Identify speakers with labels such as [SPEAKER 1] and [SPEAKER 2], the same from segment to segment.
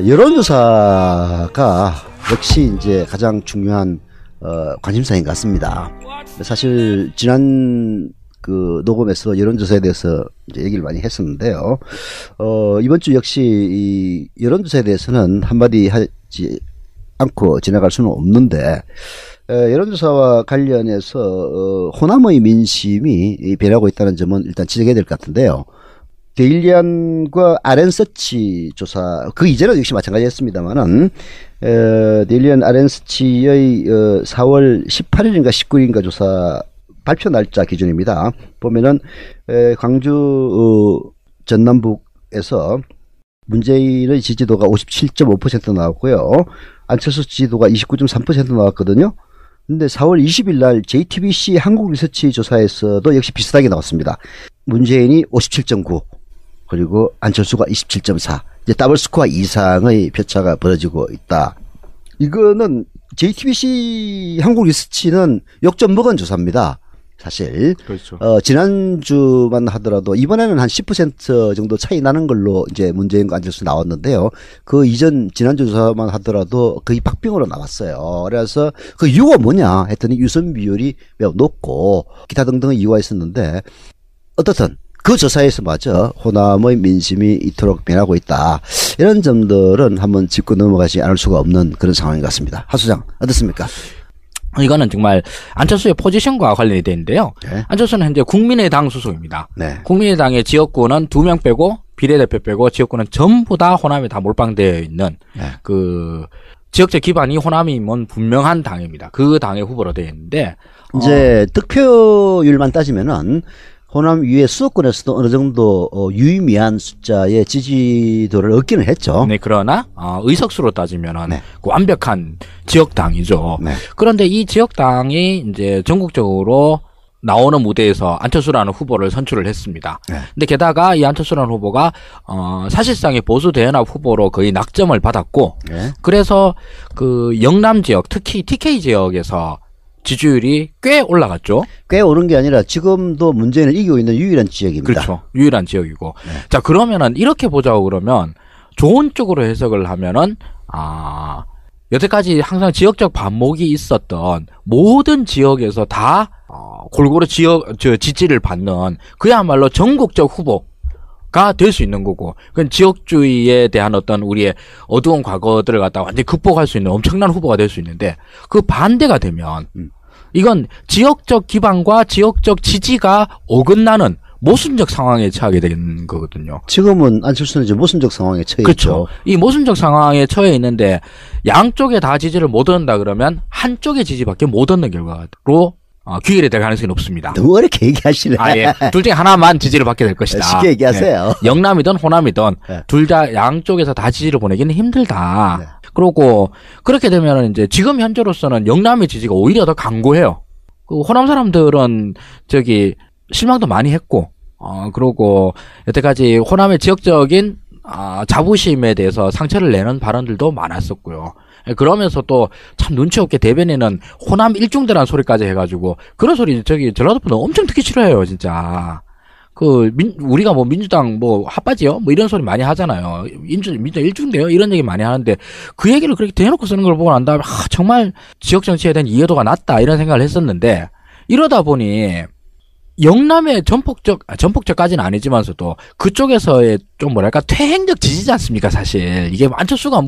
[SPEAKER 1] 여론조사가 역시 이제 가장 중요한 관심사인 것 같습니다. 사실 지난 그 녹음에서 여론조사에 대해서 이제 얘기를 많이 했었는데요. 이번 주 역시 이 여론조사에 대해서는 한마디 하지 않고 지나갈 수는 없는데, 여론조사와 관련해서 호남의 민심이 변하고 있다는 점은 일단 지적해야 될 것 같은데요. 데일리안과 RN서치 조사, 그 이전에도 역시 마찬가지였습니다만은, 데일리안 RN서치의 4월 18일인가 19일인가 조사 발표 날짜 기준입니다. 보면은 광주 전남북에서 문재인의 지지도가 57.5% 나왔고요. 안철수 지지도가 29.3% 나왔거든요. 근데 4월 20일 날 JTBC 한국 리서치 조사에서도 역시 비슷하게 나왔습니다. 문재인이 57.9, 그리고 안철수가 27.4. 이제 더블 스코어 이상의 표차가 벌어지고 있다. 이거는 JTBC 한국 리서치는 역전 먹은 조사입니다. 사실. 그렇죠. 지난주만 하더라도 이번에는 한 10% 정도 차이 나는 걸로 이제 문재인과 안철수 나왔는데요. 그 이전 지난주 조사만 하더라도 거의 박빙으로 나왔어요. 그래서 그 이유가 뭐냐 했더니 유선 비율이 매우 높고 기타 등등의 이유가 있었는데, 어떻든 그 조사에서마저 호남의 민심이 이토록 변하고 있다. 이런 점들은 한번 짚고 넘어가지 않을 수가 없는 그런 상황인 것 같습니다. 하 소장 어떻습니까?
[SPEAKER 2] 이거는 정말 안철수의 포지션과 관련이 되는데요. 네. 안철수는 현재 국민의당 소속입니다. 네. 국민의당의 지역구는 2명 빼고 비례대표 빼고 지역구는 전부 다 호남에 다 몰빵되어 있는 그 지역적 기반이 호남이면 분명한 당입니다. 그 당의 후보로 되어 있는데
[SPEAKER 1] 이제 득표율만 따지면은 호남 위에 수도권에서도 어느 정도 유의미한 숫자의 지지도를 얻기는 했죠.
[SPEAKER 2] 네, 그러나 의석수로 따지면은 그 완벽한 지역당이죠. 네. 그런데 이 지역당이 이제 전국적으로 나오는 무대에서 안철수라는 후보를 선출을 했습니다. 네. 근데 게다가 이 안철수라는 후보가 사실상의 보수 대연합 후보로 거의 낙점을 받았고, 그래서 그 영남 지역, 특히 TK 지역에서 지지율이 꽤 올라갔죠.
[SPEAKER 1] 꽤 오른 게 아니라 지금도 문재인을 이기고 있는 유일한 지역입니다.
[SPEAKER 2] 그렇죠. 유일한 지역이고. 네. 자, 그러면은 이렇게 보자고 그러면 좋은 쪽으로 해석을 하면은 여태까지 항상 지역적 반목이 있었던 모든 지역에서 다 골고루 지지를 받는 그야말로 전국적 후보가 될 수 있는 거고, 그건 지역주의에 대한 어떤 우리의 어두운 과거들을 갖다가 완전히 극복할 수 있는 엄청난 후보가 될 수 있는데, 그 반대가 되면 이건 지역적 기반과 지역적 지지가 어긋나는 모순적 상황에 처하게 되는 거거든요.
[SPEAKER 1] 지금은 안철수는 이제 모순적 상황에 처해
[SPEAKER 2] 그렇죠.
[SPEAKER 1] 있죠.
[SPEAKER 2] 이 모순적 상황에 처해 있는데 양쪽에 다 지지를 못 얻는다 그러면 한쪽의 지지밖에 못 얻는 결과로 귀결이 될 가능성이 높습니다.
[SPEAKER 1] 너무 어렵게 얘기하시네.
[SPEAKER 2] 예. 둘 중에 하나만 지지를 받게 될 것이다.
[SPEAKER 1] 쉽게 얘기하세요.
[SPEAKER 2] 네. 영남이든 호남이든 둘 다 양쪽에서 다 지지를 보내기는 힘들다.
[SPEAKER 1] 네.
[SPEAKER 2] 그러고 그렇게 되면 이제 지금 현재로서는 영남의 지지가 오히려 더 강고해요. 그 호남 사람들은 실망도 많이 했고, 그러고 여태까지 호남의 지역적인 자부심에 대해서 상처를 내는 발언들도 많았었고요. 그러면서 또 참 눈치 없게 대변인은 호남 일중대라는 소리까지 해가지고, 그런 소리 전라도 분들 엄청 듣기 싫어해요, 진짜. 우리가 뭐 민주당 핫바지요? 이런 소리 많이 하잖아요. 민주당 일중대요? 이런 얘기 많이 하는데, 그 얘기를 그렇게 대놓고 쓰는 걸 보고 난 다음에, 정말 지역 정치에 대한 이해도가 낮다, 이런 생각을 했었는데, 이러다 보니, 영남의 전폭적까지는 아니지만서도 그쪽에서의 좀 퇴행적 지지지 않습니까, 사실. 이게 안철수가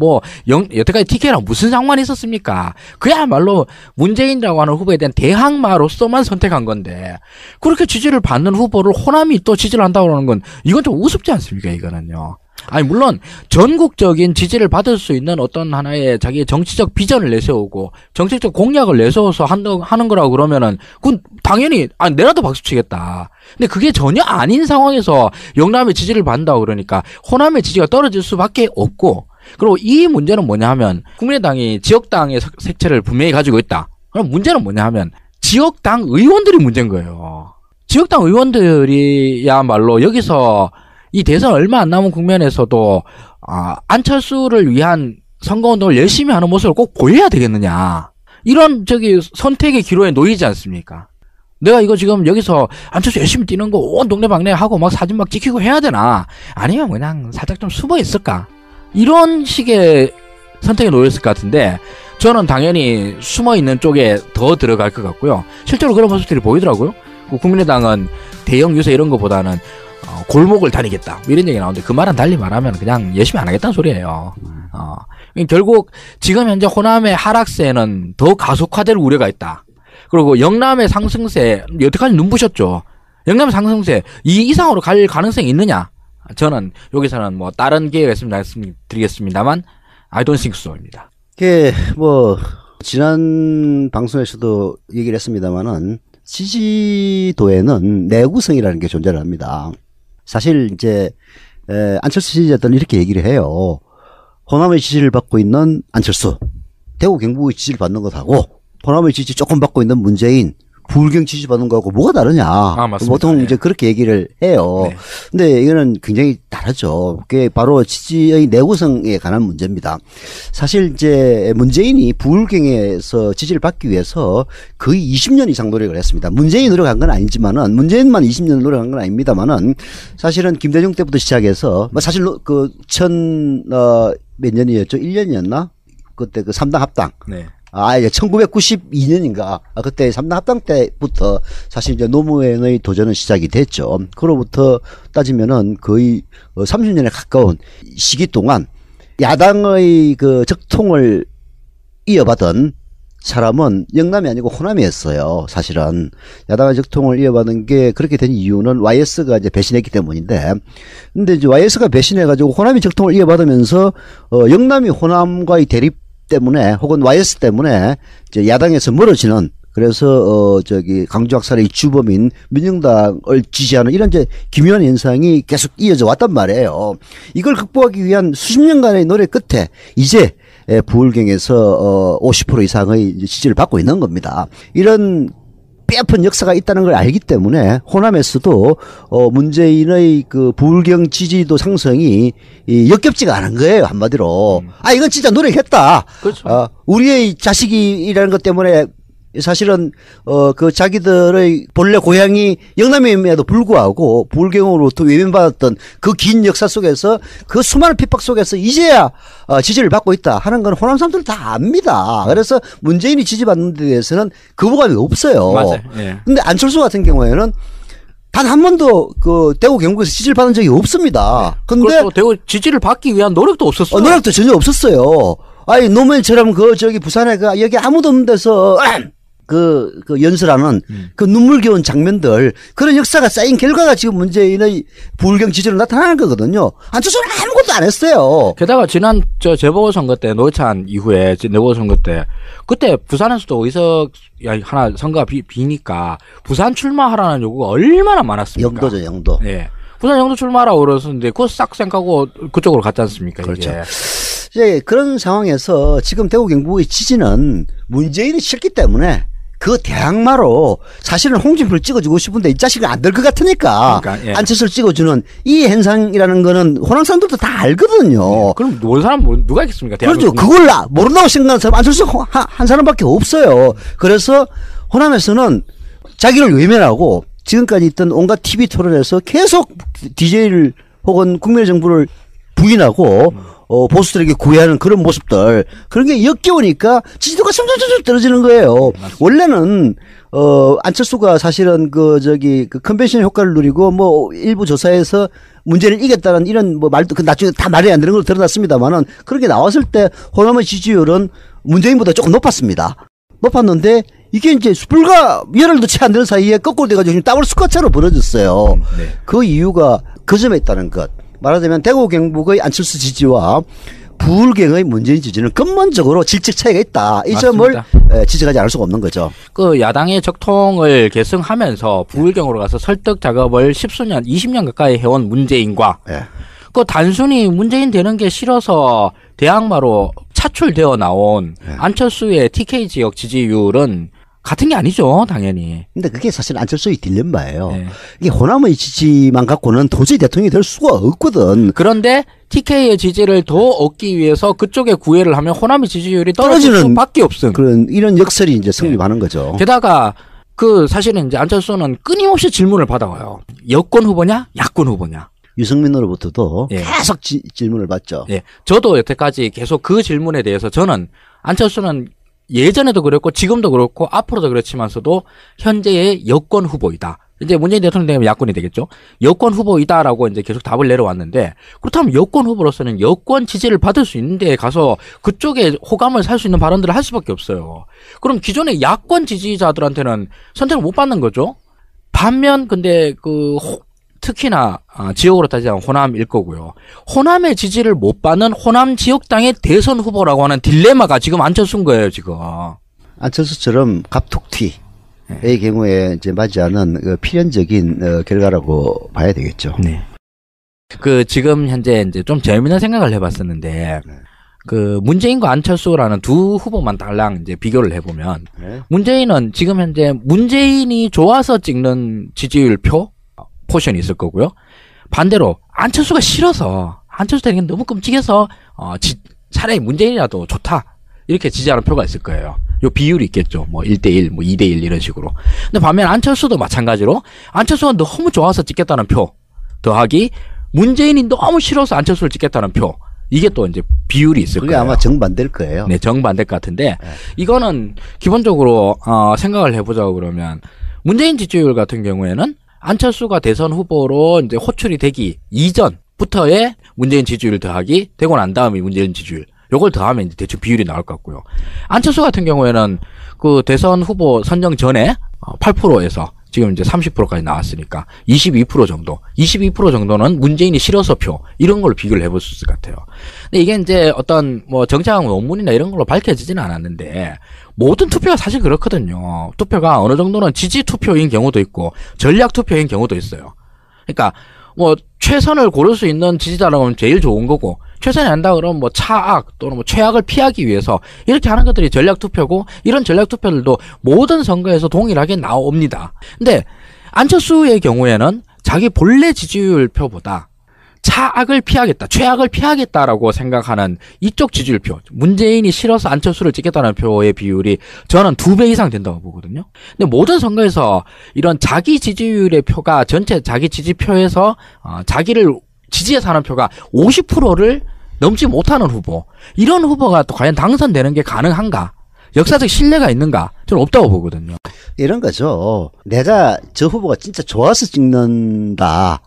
[SPEAKER 2] 여태까지 TK랑 무슨 상관이 있었습니까? 그야말로 문재인이라고 하는 후보에 대한 대항마로서만 선택한 건데, 그렇게 지지를 받는 후보를 호남이 또 지지를 한다고 그러는 건, 이건 좀 우습지 않습니까, 이거는요. 아니, 물론, 전국적인 지지를 받을 수 있는 어떤 하나의 자기의 정치적 비전을 내세우고, 정책적 공약을 내세워서 하는 거라고 그러면은, 그건 당연히, 내라도 박수 치겠다. 근데 그게 전혀 아닌 상황에서 영남의 지지를 받는다고 그러니까, 호남의 지지가 떨어질 수밖에 없고, 그리고 이 문제는 뭐냐 하면, 국민의당이 지역당의 색채를 분명히 가지고 있다. 그럼 문제는 뭐냐 하면, 지역당 의원들이 문제인 거예요. 지역당 의원들이야말로 여기서 이 대선 얼마 안 남은 국면에서도 안철수를 위한 선거운동을 열심히 하는 모습을 꼭 보여야 되겠느냐, 이런 선택의 기로에 놓이지 않습니까? 내가 이거 지금 여기서 안철수 열심히 뛰는 거 온 동네방네 하고 막 사진 막 찍히고 해야 되나, 아니면 그냥 살짝 좀 숨어 있을까, 이런 식의 선택에 놓였을 것 같은데 저는 당연히 숨어있는 쪽에 더 들어갈 것 같고요. 실제로 그런 모습들이 보이더라고요. 국민의당은 대형 유세 이런 것보다는 골목을 다니겠다 이런 얘기 나오는데 그 말은 달리 말하면 그냥 열심히 안 하겠다는 소리예요. 결국 지금 현재 호남의 하락세는 더 가속화될 우려가 있다. 그리고 영남의 상승세 여태까지 눈부셨죠. 영남의 상승세 이 이상으로 갈 가능성이 있느냐? 저는 여기서는 뭐 다른 기회가 있으면 말씀드리겠습니다만 I don't think so입니다.
[SPEAKER 1] 그 뭐 지난 방송에서도 얘기를 했습니다만은 지지도에는 내구성이라는 게 존재를 합니다. 사실 이제 안철수 지지자들은 이렇게 얘기를 해요. 호남의 지지를 받고 있는 안철수, 대구 경북의 지지를 받는 것하고 호남의 지지 조금 받고 있는 문재인, 부울경 지지 받는 거하고 뭐가 다르냐.
[SPEAKER 2] 맞습니다.
[SPEAKER 1] 보통 이제 그렇게 얘기를 해요.
[SPEAKER 2] 네.
[SPEAKER 1] 근데 이거는 굉장히 다르죠. 그게 바로 지지의 내구성에 관한 문제입니다. 사실 이제 문재인이 부울경에서 지지를 받기 위해서 거의 20년 이상 노력을 했습니다. 문재인이 노력한 건 아니지만은, 문재인만 20년 노력한 건 아닙니다만은, 사실은 김대중 때부터 시작해서, 사실 몇 년이었죠? 1년이었나? 그때 그 3당 합당.
[SPEAKER 2] 네.
[SPEAKER 1] 1992년인가. 그때 3당 합당 때부터 사실 이제 노무현의 도전은 시작이 됐죠. 그로부터 따지면은 거의 30년에 가까운 시기 동안 야당의 그 적통을 이어받은 사람은 영남이 아니고 호남이었어요. 사실은 야당의 적통을 이어받은 게 그렇게 된 이유는 YS가 이제 배신했기 때문인데, 근데 이제 YS가 배신해가지고 호남이 적통을 이어받으면서 영남이 호남과의 대립 때문에 혹은 YS 때문에 이제 야당에서 멀어지는, 그래서 강주학살의 주범인 민정당을 지지하는 이런 이제 기묘한 현상이 계속 이어져 왔단 말이에요. 이걸 극복하기 위한 수십 년간의 노력 끝에 이제 부울경에서 50% 이상의 지지를 받고 있는 겁니다. 이런 뼈아픈 역사가 있다는 걸 알기 때문에 호남에서도 문재인의 그 부울경 지지도 상승이 역겹지가 않은 거예요, 한마디로. 이건 진짜 노력했다.
[SPEAKER 2] 그렇죠.
[SPEAKER 1] 우리의 자식이라는 것 때문에 사실은 그 자기들의 본래 고향이 영남임에도 불구하고 부울경으로부터 외면받았던 그 긴 역사 속에서, 그 수많은 핍박 속에서 이제야 지지를 받고 있다 하는 건 호남 사람들 다 압니다. 그래서 문재인이 지지받는 데 대해서는 거부감이 없어요.
[SPEAKER 2] 맞아요. 예.
[SPEAKER 1] 근데 안철수 같은 경우에는 단 한 번도 그 대구 경북에서 지지를 받은 적이 없습니다. 근데
[SPEAKER 2] 대구 지지를 받기 위한 노력도 없었어요.
[SPEAKER 1] 노력도 전혀 없었어요. 노무현처럼 부산에 여기 아무도 없는 데서 그 연설하는 그 눈물겨운 장면들, 그런 역사가 쌓인 결과가 지금 문재인의 부울경 지지로 나타나는 거거든요. 안철수는 아무것도 안 했어요.
[SPEAKER 2] 게다가 지난 재보궐선거 때, 노회찬 이후에 재보궐선거 때, 그때 부산에서도 의석 하나 선거가 비니까 부산 출마하라는 요구가 얼마나 많았습니까?
[SPEAKER 1] 영도죠, 영도.
[SPEAKER 2] 예. 부산 영도 출마하라고 그러는데 그거 싹 생각하고 그쪽으로 갔지 않습니까?
[SPEAKER 1] 그렇죠.
[SPEAKER 2] 이게.
[SPEAKER 1] 이제 그런 상황에서 지금 대구 경북의 지지는 문재인이 싫기 때문에 그 대항마로 사실은 홍준표를 찍어주고 싶은데 이 자식은 안 될 것 같으니까
[SPEAKER 2] 그러니까, 예.
[SPEAKER 1] 안철수를 찍어주는 이 현상이라는 거는 호남 사람들도 다 알거든요.
[SPEAKER 2] 그럼 모르는 사람 누가 있겠습니까?
[SPEAKER 1] 그렇죠. 그걸 모른다고 생각하는 사람 안철수 한 사람밖에 없어요. 그래서 호남에서는 자기를 외면하고 지금까지 있던 온갖 TV 토론에서 계속 DJ를 혹은 국민의 정부를 부인하고 보수들에게 구애하는 그런 모습들, 그런 게 역겨우니까 지지도가 점점 떨어지는 거예요. 원래는 안철수가 사실은 그 컨벤션 효과를 누리고 뭐 일부 조사에서 문제를 이겼다는 이런 뭐 말도 나중에 다 말이 안 되는 걸로 드러났습니다만은, 그렇게 나왔을 때 호남의 지지율은 문재인보다 조금 높았는데 이게 이제 불과 열흘도 채 안 되는 사이에 거꾸로 돼가지고 지금 더블 스쿼트로 벌어졌어요.
[SPEAKER 2] 네.
[SPEAKER 1] 그 이유가 그 점에 있다는 것. 말하자면 대구 경북의 안철수 지지와 부울경의 문재인 지지는 근본적으로 질적 차이가 있다. 이
[SPEAKER 2] 맞습니다.
[SPEAKER 1] 점을 지적하지 않을 수가 없는 거죠.
[SPEAKER 2] 그 야당의 적통을 계승하면서 부울경으로 가서 설득 작업을 10수년, 20년 가까이 해온 문재인과 그 단순히 문재인 되는 게 싫어서 대항마로 차출되어 나온 안철수의 TK 지역 지지율은 같은 게 아니죠, 당연히.
[SPEAKER 1] 근데 그게 사실 안철수의 딜레마예요.
[SPEAKER 2] 네.
[SPEAKER 1] 이게 호남의 지지만 갖고는 도저히 대통령이 될 수가 없거든.
[SPEAKER 2] 그런데 TK의 지지를 더 얻기 위해서 그쪽에 구애를 하면 호남의 지지율이 떨어질 수밖에 없음.
[SPEAKER 1] 이런 역설이 이제 성립하는 거죠.
[SPEAKER 2] 게다가 사실은 이제 안철수는 끊임없이 질문을 받아와요. 여권 후보냐, 야권 후보냐.
[SPEAKER 1] 유승민으로부터도
[SPEAKER 2] 예.
[SPEAKER 1] 계속 질문을 받죠.
[SPEAKER 2] 예. 저도 여태까지 계속 그 질문에 대해서 저는 안철수는 예전에도 그랬고 지금도 그렇고 앞으로도 그렇지만서도 현재의 여권 후보이다. 이제 문재인 대통령 되면 야권이 되겠죠. 여권 후보이다라고 이제 계속 답을 내려왔는데 그렇다면 여권 후보로서는 여권 지지를 받을 수 있는 데에 가서 그쪽에 호감을 살 수 있는 발언들을 할 수밖에 없어요. 그럼 기존의 야권 지지자들한테는 선택을 못 받는 거죠. 반면 근데 특히나 지역으로 따지자면 호남일 거고요. 호남의 지지를 못 받는 호남 지역당의 대선 후보라고 하는 딜레마가 지금 안철수인 거예요, 지금.
[SPEAKER 1] 안철수처럼 갑툭튀의 경우에 이제 맞이하는 필연적인 결과라고 봐야 되겠죠.
[SPEAKER 2] 네. 지금 현재 이제 좀 재미있는 생각을 해봤었는데, 문재인과 안철수라는 두 후보만 달랑 이제 비교를 해보면,
[SPEAKER 1] 네.
[SPEAKER 2] 문재인은 지금 현재 문재인이 좋아서 찍는 지지율 포션이 있을 거고요. 반대로 안철수가 싫어서 안철수 되는 게 너무 끔찍해서 차라리 문재인이라도 좋다 이렇게 지지하는 표가 있을 거예요. 요 비율이 있겠죠. 뭐 1대1, 뭐 2대1 이런 식으로. 근데 반면 안철수도 마찬가지로 안철수가 너무 좋아서 찍겠다는 표 더하기 문재인이 너무 싫어서 안철수를 찍겠다는 표 이게 또 이제 비율이 있을
[SPEAKER 1] 그게
[SPEAKER 2] 거예요.
[SPEAKER 1] 아마 정반대일 거예요.
[SPEAKER 2] 네, 정반대일 것 같은데
[SPEAKER 1] 네.
[SPEAKER 2] 이거는 기본적으로 생각을 해보자고 그러면 문재인 지지율 같은 경우에는 안철수가 대선 후보로 이제 호출이 되기 이전부터의 문재인 지지율 더하기 되고 난 다음에 문재인 지지율 요걸 더하면 이제 대충 비율이 나올 것 같고요. 안철수 같은 경우에는 대선 후보 선정 전에 8%에서 지금 이제 30%까지 나왔으니까 22% 정도, 22% 정도는 문재인이 싫어서 표 이런 걸로 비교를 해볼 수 있을 것 같아요. 근데 이게 이제 어떤 정치학 논문이나 이런 걸로 밝혀지지는 않았는데 모든 투표가 사실 그렇거든요. 투표가 어느 정도는 지지 투표인 경우도 있고 전략 투표인 경우도 있어요. 그러니까 최선을 고를 수 있는 지지자라고 하면 제일 좋은 거고 최선이 아니다 그러면 차악 또는 최악을 피하기 위해서 이렇게 하는 것들이 전략 투표고 이런 전략 투표들도 모든 선거에서 동일하게 나옵니다. 근데 안철수의 경우에는 자기 본래 지지율 표보다 차악을 피하겠다, 최악을 피하겠다라고 생각하는 이쪽 지지율 표, 문재인이 싫어서 안철수를 찍겠다는 표의 비율이 저는 2배 이상 된다고 보거든요. 근데 모든 선거에서 이런 자기 지지율의 표가 전체 자기 지지표에서 자기를 지지해서 하는 표가 50%를 넘지 못하는 후보, 이런 후보가 또 과연 당선되는 게 가능한가? 역사적 신뢰가 있는가? 저는 없다고 보거든요.
[SPEAKER 1] 이런 거죠. 내가 저 후보가 진짜 좋아서 찍는다라고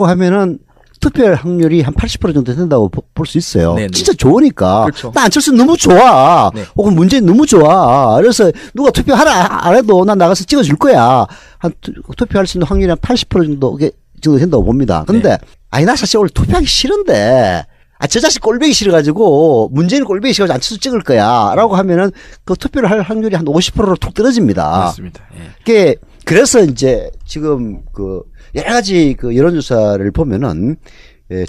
[SPEAKER 1] 하면은 투표할 확률이 한 80% 정도 된다고 볼 수 있어요.
[SPEAKER 2] 네네.
[SPEAKER 1] 진짜 좋으니까.
[SPEAKER 2] 그렇죠.
[SPEAKER 1] 나 안철수 너무 좋아.
[SPEAKER 2] 네.
[SPEAKER 1] 혹은 문재인 너무 좋아. 그래서 누가 투표하라 안 해도 난 나가서 찍어줄 거야. 투표할 수 있는 확률이 한 80% 정도 된다고 봅니다. 근데
[SPEAKER 2] 네.
[SPEAKER 1] 아니 나 사실 원래 투표하기 싫은데 저 자식 꼴보기 싫어가지고 문재인 꼴보기 싫어가지고 안철수 찍을 거야 라고 하면은 그 투표를 할 확률이 한 50%로 툭 떨어집니다.
[SPEAKER 2] 맞습니다. 예.
[SPEAKER 1] 그래서 이제 지금 여러 가지 여론조사를 보면은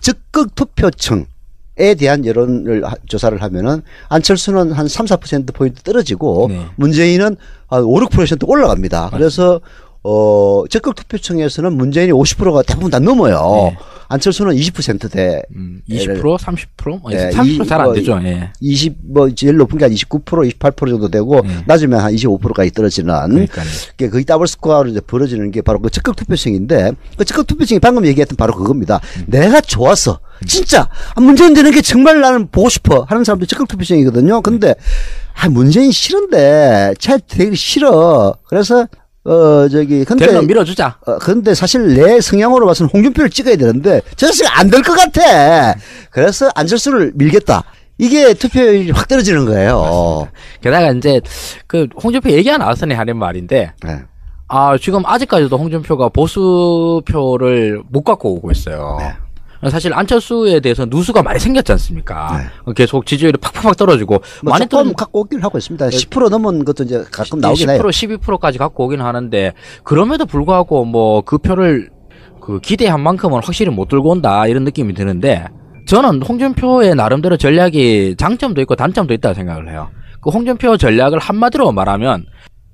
[SPEAKER 1] 적극 투표층에 대한 여론을 조사를 하면은 안철수는 한 3, 4%포인트 떨어지고
[SPEAKER 2] 네.
[SPEAKER 1] 문재인은 한 5, 6% 올라갑니다.
[SPEAKER 2] 맞습니다.
[SPEAKER 1] 그래서 적극 투표층에서는 문재인이 50%가 대부분 다 넘어요.
[SPEAKER 2] 네.
[SPEAKER 1] 안철수는 20%대.
[SPEAKER 2] 20%, 30%?
[SPEAKER 1] 예,
[SPEAKER 2] 30% 잘 안 되죠. 예.
[SPEAKER 1] 20, 제일 높은 게 한 29%, 28% 정도 되고, 낮으면 한 25%까지 떨어지는,
[SPEAKER 2] 그러니까요.
[SPEAKER 1] 거의 더블 스코어로 이제 벌어지는 게 바로 그 적극 투표층인데, 그 적극 투표층이 방금 얘기했던 바로 그겁니다. 내가 좋았어. 진짜, 문재인 되는 게 정말 나는 보고 싶어. 하는 사람도 적극 투표층이거든요. 근데, 문재인 싫은데, 잘 되기 싫어. 그래서, 근데.
[SPEAKER 2] 대선 밀어주자.
[SPEAKER 1] 근데 사실 내 성향으로 봐서는 홍준표를 찍어야 되는데, 저 자식 안 될 것 같아. 그래서 안철수를 밀겠다. 이게 투표율이 확 떨어지는 거예요.
[SPEAKER 2] 맞습니다. 게다가 이제, 홍준표 얘기가 나왔으니 하는 말인데,
[SPEAKER 1] 네.
[SPEAKER 2] 지금 아직까지도 홍준표가 보수표를 못 갖고 오고 있어요.
[SPEAKER 1] 네.
[SPEAKER 2] 사실 안철수에 대해서 누수가 많이 생겼지 않습니까?
[SPEAKER 1] 네.
[SPEAKER 2] 계속 지지율이 팍팍 떨어지고 많이
[SPEAKER 1] 조금 갖고 오긴 하고 있습니다. 10% 넘은 것도 이제 가끔 나오긴 해요.
[SPEAKER 2] 10%, 12%까지 갖고 오긴 하는데 그럼에도 불구하고 그 표를 기대한 만큼은 확실히 못 들고 온다 이런 느낌이 드는데 저는 홍준표의 나름대로 전략이 장점도 있고 단점도 있다고 생각을 해요. 그 홍준표 전략을 한마디로 말하면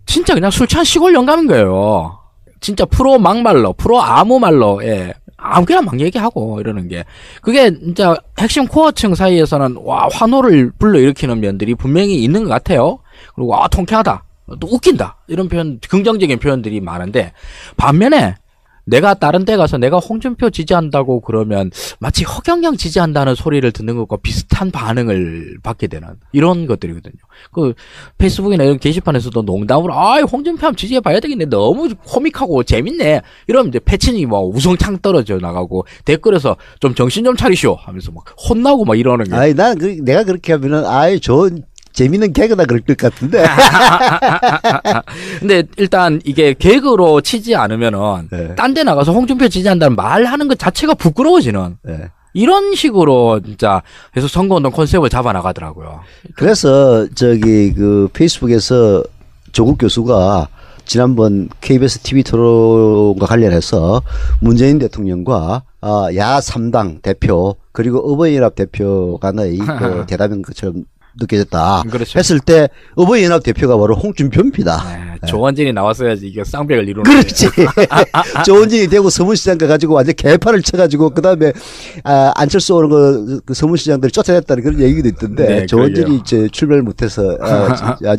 [SPEAKER 2] 진짜 그냥 술 취한 시골 영감인 거예요. 진짜 프로 막말로, 프로 아무 말로, 아무거나 막 얘기하고 이러는 게 그게 진짜 핵심 코어층 사이에서는 환호를 불러일으키는 면들이 분명히 있는 것 같아요. 그리고 통쾌하다, 또 웃긴다 이런 표현, 긍정적인 표현들이 많은데 반면에 내가 다른 데 가서 내가 홍준표 지지한다고 그러면 마치 허경영 지지한다는 소리를 듣는 것과 비슷한 반응을 받게 되는 이런 것들이거든요. 그 페이스북이나 이런 게시판에서도 농담으로 홍준표 한번 지지해봐야 되겠네. 너무 코믹하고 재밌네. 이러면 이제 패친이 뭐 우성창 떨어져 나가고 댓글에서 좀 정신 좀 차리시오 하면서 막 혼나고 막 이러는 게.
[SPEAKER 1] 아니 내가 그렇게 하면은 좋은 재밌는 개그나 그럴 것 같은데.
[SPEAKER 2] 근데 일단 이게 개그로 치지 않으면은
[SPEAKER 1] 네.
[SPEAKER 2] 딴 데 나가서 홍준표 지지한다는 말하는 것 자체가 부끄러워지는
[SPEAKER 1] 네.
[SPEAKER 2] 이런 식으로 진짜 해서 선거운동 컨셉을 잡아 나가더라고요.
[SPEAKER 1] 그래서 그 페이스북에서 조국 교수가 지난번 KBS TV 토론과 관련해서 문재인 대통령과 야 3당 대표 그리고 어버이연합 대표 간의 그 대담인 것처럼 느껴졌다.
[SPEAKER 2] 그렇죠.
[SPEAKER 1] 했을 때 어버이연합 대표가 바로 홍준표입니다.
[SPEAKER 2] 네, 조원진이 나왔어야지 이게 쌍벽을 이루는.
[SPEAKER 1] 그렇지. 조원진이 되고 서문시장 가가지고 완전 개판을 쳐가지고 그 다음에 안철수 오는 그 서문시장들이 쫓아냈다는 그런 얘기도 있던데
[SPEAKER 2] 네,
[SPEAKER 1] 조원진이 이제 출발을 못해서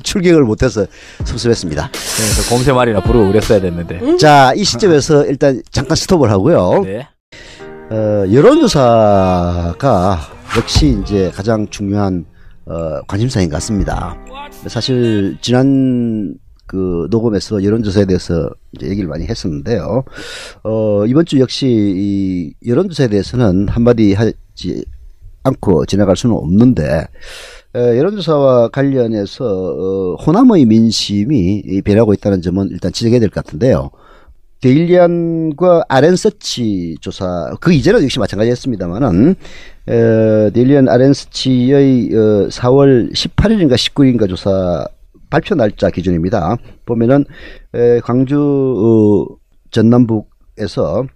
[SPEAKER 1] 출격을 못해서 섭섭했습니다.
[SPEAKER 2] 그래서 공세 말이나 부르고 그랬어야 됐는데.
[SPEAKER 1] 자, 이 시점에서 일단 잠깐 스톱을 하고요.
[SPEAKER 2] 네.
[SPEAKER 1] 여론조사가 역시 이제 가장 중요한 관심사인 것 같습니다. 사실 지난 그 녹음에서 여론조사에 대해서 이제 얘기를 많이 했었는데요. 이번 주 역시 이 여론조사에 대해서는 한마디 하지 않고 지나갈 수는 없는데 여론조사와 관련해서 호남의 민심이 변하고 있다는 점은 일단 지적해야 될 것 같은데요. 데일리안과 아랜서치 조사, 그 이전에도 역시 마찬가지였습니다만은, 데일리안 아랜서치의 4월 18일인가 19일인가 조사 발표 날짜 기준입니다. 보면은, 광주, 전남북에서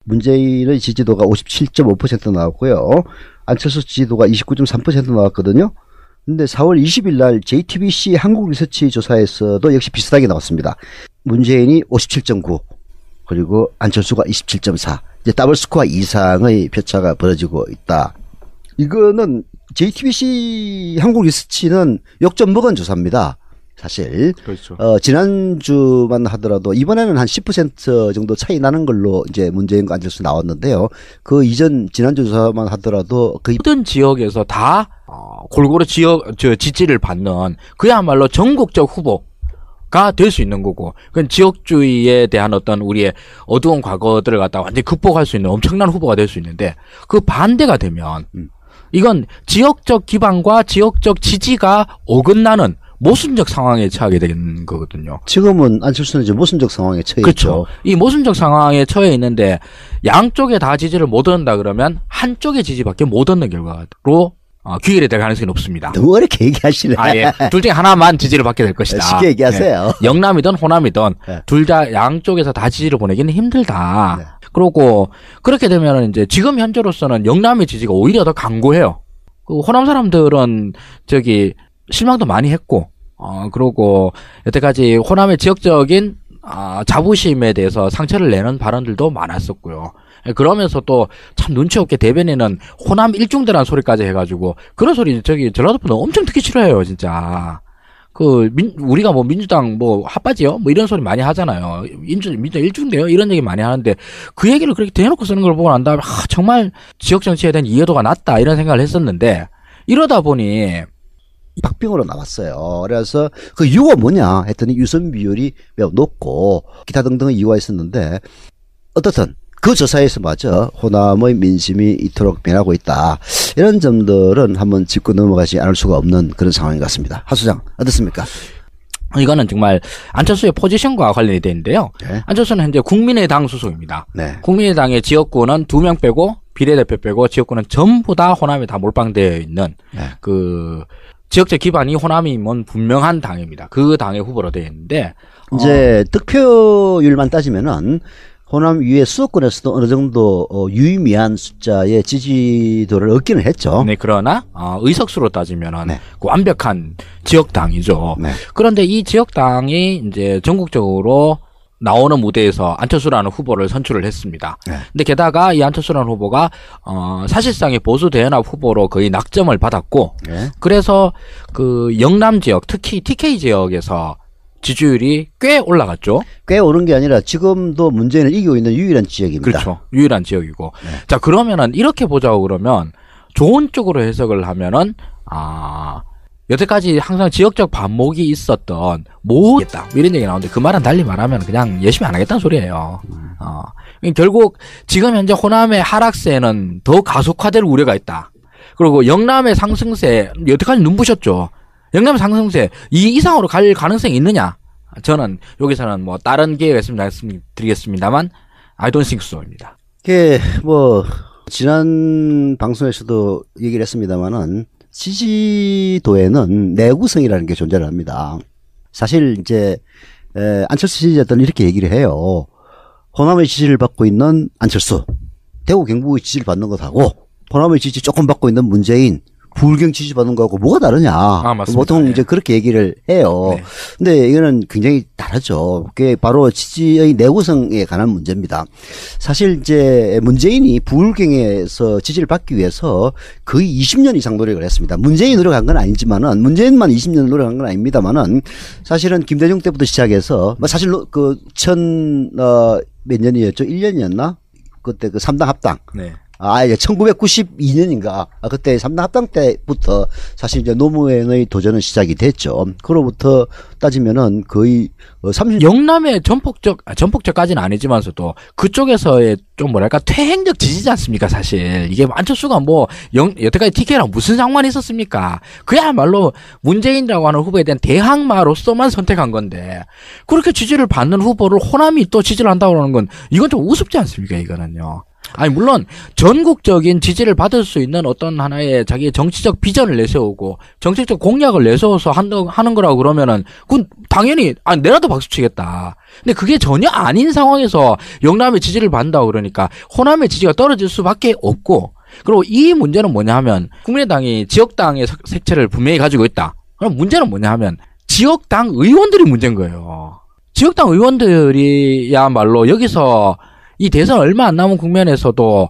[SPEAKER 1] 문재인의 지지도가 57.5% 나왔고요. 안철수 지지도가 29.3% 나왔거든요. 근데 4월 20일 날 JTBC 한국 리서치 조사에서도 역시 비슷하게 나왔습니다. 문재인이 57.9. 그리고 안철수가 27.4. 이제 더블 스코어 이상의 표차가 벌어지고 있다. 이거는 JTBC 한국 리서치는 역점 먹은 조사입니다. 사실.
[SPEAKER 2] 그렇죠.
[SPEAKER 1] 지난주만 하더라도 이번에는 한 10% 정도 차이 나는 걸로 이제 문재인과 안철수 나왔는데요. 그 이전 지난주 조사만 하더라도
[SPEAKER 2] 모든 지역에서 다 골고루 지지를 받는 그야말로 전국적 후보가 될 수 있는 거고, 그건 지역주의에 대한 어떤 우리의 어두운 과거들을 갖다 완전히 극복할 수 있는 엄청난 후보가 될 수 있는데, 그 반대가 되면 이건 지역적 기반과 지역적 지지가 어긋나는 모순적 상황에 처하게 되는 거거든요.
[SPEAKER 1] 지금은 안철수는 이제 모순적 상황에 처해
[SPEAKER 2] 그렇죠.
[SPEAKER 1] 있죠.
[SPEAKER 2] 이 모순적 상황에 처해 있는데 양쪽에 다 지지를 못 얻는다 그러면 한쪽의 지지밖에 못 얻는 결과로 귀결이 될 가능성이 높습니다.
[SPEAKER 1] 너무 어렵게 얘기하시네.
[SPEAKER 2] 예. 둘 중에 하나만 지지를 받게 될 것이다.
[SPEAKER 1] 쉽게 얘기하세요.
[SPEAKER 2] 네. 영남이든 호남이든
[SPEAKER 1] 네.
[SPEAKER 2] 둘 다 양쪽에서 다 지지를 보내기는 힘들다.
[SPEAKER 1] 네.
[SPEAKER 2] 그러고 그렇게 되면 이제 지금 현재로서는 영남의 지지가 오히려 더 강고해요. 그 호남 사람들은 실망도 많이 했고, 그러고 여태까지 호남의 지역적인 자부심에 대해서 상처를 내는 발언들도 많았었고요. 그러면서 또 참 눈치 없게 대변인은 호남 일중대라는 소리까지 해가지고, 그런 소리 전라도 분들 엄청 듣기 싫어해요, 진짜. 우리가 뭐 민주당 핫바지요? 이런 소리 많이 하잖아요. 민주당 일중대요? 이런 얘기 많이 하는데, 그 얘기를 그렇게 대놓고 쓰는 걸 보고 난 다음에, 정말 지역 정치에 대한 이해도가 낮다, 이런 생각을 했었는데, 이러다 보니,
[SPEAKER 1] 박빙으로 나왔어요. 그래서 그 이유가 뭐냐 했더니 유선 비율이 매우 높고 기타 등등의 이유가 있었는데, 어떻든 그 조사에서 마저 호남의 민심이 이토록 변하고 있다. 이런 점들은 한번 짚고 넘어가지 않을 수가 없는 그런 상황인 것 같습니다. 하 소장 어떻습니까?
[SPEAKER 2] 이거는 정말 안철수의 포지션과 관련이 되는데요.
[SPEAKER 1] 네.
[SPEAKER 2] 안철수는 현재 국민의당 소속입니다.
[SPEAKER 1] 네.
[SPEAKER 2] 국민의당의 지역구는 2명 빼고 비례대표 빼고 지역구는 전부 다 호남에 다 몰빵되어 있는
[SPEAKER 1] 네.
[SPEAKER 2] 지역적 기반이 호남이면 분명한 당입니다. 그 당의 후보로 되어 있는데,
[SPEAKER 1] 이제 득표율만 따지면은 호남 위에 수도권에서도 어느 정도 유의미한 숫자의 지지도를 얻기는 했죠.
[SPEAKER 2] 네, 그러나 의석수로 따지면은
[SPEAKER 1] 네.
[SPEAKER 2] 완벽한 지역당이죠.
[SPEAKER 1] 네.
[SPEAKER 2] 그런데 이 지역당이 이제 전국적으로 나오는 무대에서 안철수라는 후보를 선출을 했습니다.
[SPEAKER 1] 네.
[SPEAKER 2] 근데 게다가 이 안철수라는 후보가 사실상의 보수 대연합 후보로 거의 낙점을 받았고,
[SPEAKER 1] 네.
[SPEAKER 2] 그래서 그 영남 지역, 특히 TK 지역에서 지지율이 꽤 올라갔죠.
[SPEAKER 1] 꽤 오른 게 아니라 지금도 문재인을 이기고 있는 유일한 지역입니다.
[SPEAKER 2] 그렇죠. 유일한 지역이고.
[SPEAKER 1] 네.
[SPEAKER 2] 자, 그러면은 이렇게 보자고 그러면 좋은 쪽으로 해석을 하면은 여태까지 항상 지역적 반목이 있었던 모으겠다 이런 얘기 나오는데 그 말은 달리 말하면 그냥 열심히 안 하겠다는 소리예요. 결국 지금 현재 호남의 하락세는 더 가속화될 우려가 있다. 그리고 영남의 상승세 여태까지 눈부셨죠. 영남의 상승세 이 이상으로 갈 가능성이 있느냐? 저는 여기서는 뭐 다른 기회가 있으면 말씀드리겠습니다만 I don't think so입니다.
[SPEAKER 1] 이게 뭐 지난 방송에서도 얘기를 했습니다만은 지지도에는 내구성이라는 게 존재를 합니다. 사실 이제 안철수 지지자들은 이렇게 얘기를 해요. 호남의 지지를 받고 있는 안철수, 대구 경북의 지지를 받는 것하고 호남의 지지 조금 받고 있는 문재인, 부울경 지지 받는 거하고 뭐가 다르냐.
[SPEAKER 2] 맞습니다.
[SPEAKER 1] 보통 이제 그렇게 얘기를 해요.
[SPEAKER 2] 네.
[SPEAKER 1] 근데 이거는 굉장히 다르죠. 그게 바로 지지의 내구성에 관한 문제입니다. 사실 이제 문재인이 부울경에서 지지를 받기 위해서 거의 20년 이상 노력을 했습니다. 문재인이 노력한 건 아니지만은, 문재인만 20년 노력한 건 아닙니다만은, 사실은 김대중 때부터 시작해서, 사실 몇 년이었죠? 1년이었나? 그때 그 3당 합당.
[SPEAKER 2] 네.
[SPEAKER 1] 1992년인가. 그때 3당 합당 때부터 사실 이제 노무현의 도전은 시작이 됐죠. 그로부터 따지면은 거의 30년.
[SPEAKER 2] 영남의 전폭적까지는 아니지만서도 그쪽에서의 좀 뭐랄까 퇴행적 지지지 않습니까, 사실. 이게 안철수가 여태까지 TK랑 무슨 상관이 있었습니까? 그야말로 문재인이라고 하는 후보에 대한 대항마로서만 선택한 건데, 그렇게 지지를 받는 후보를 호남이 또 지지를 한다고 그러는 건, 이건 좀 우습지 않습니까, 이거는요. 물론 전국적인 지지를 받을 수 있는 어떤 하나의 자기의 정치적 비전을 내세우고 정책적 공약을 내세워서 하는 거라고 그러면은 그건 당연히 내라도 박수치겠다. 근데 그게 전혀 아닌 상황에서 영남의 지지를 받는다고 그러니까 호남의 지지가 떨어질 수밖에 없고, 그리고 이 문제는 뭐냐 하면 국민의당이 지역당의 색채를 분명히 가지고 있다. 그럼 문제는 뭐냐 하면 지역당 의원들이 문제인 거예요. 지역당 의원들이야말로 여기서 이 대선 얼마 안 남은 국면에서도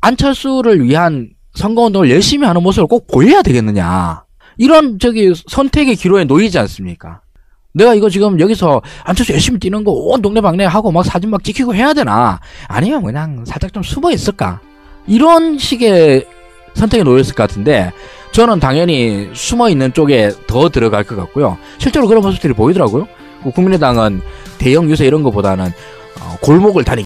[SPEAKER 2] 안철수를 위한 선거운동을 열심히 하는 모습을 꼭 보여야 되겠느냐, 이런 선택의 기로에 놓이지 않습니까? 내가 이거 지금 여기서 안철수 열심히 뛰는 거 온 동네방네 하고 막 사진 막 찍히고 해야 되나, 아니면 그냥 살짝 좀 숨어 있을까, 이런 식의 선택에 놓였을 것 같은데, 저는 당연히 숨어 있는 쪽에 더 들어갈 것 같고요. 실제로 그런 모습들이 보이더라고요. 국민의당은 대형 유세 이런 거보다는 골목을 다니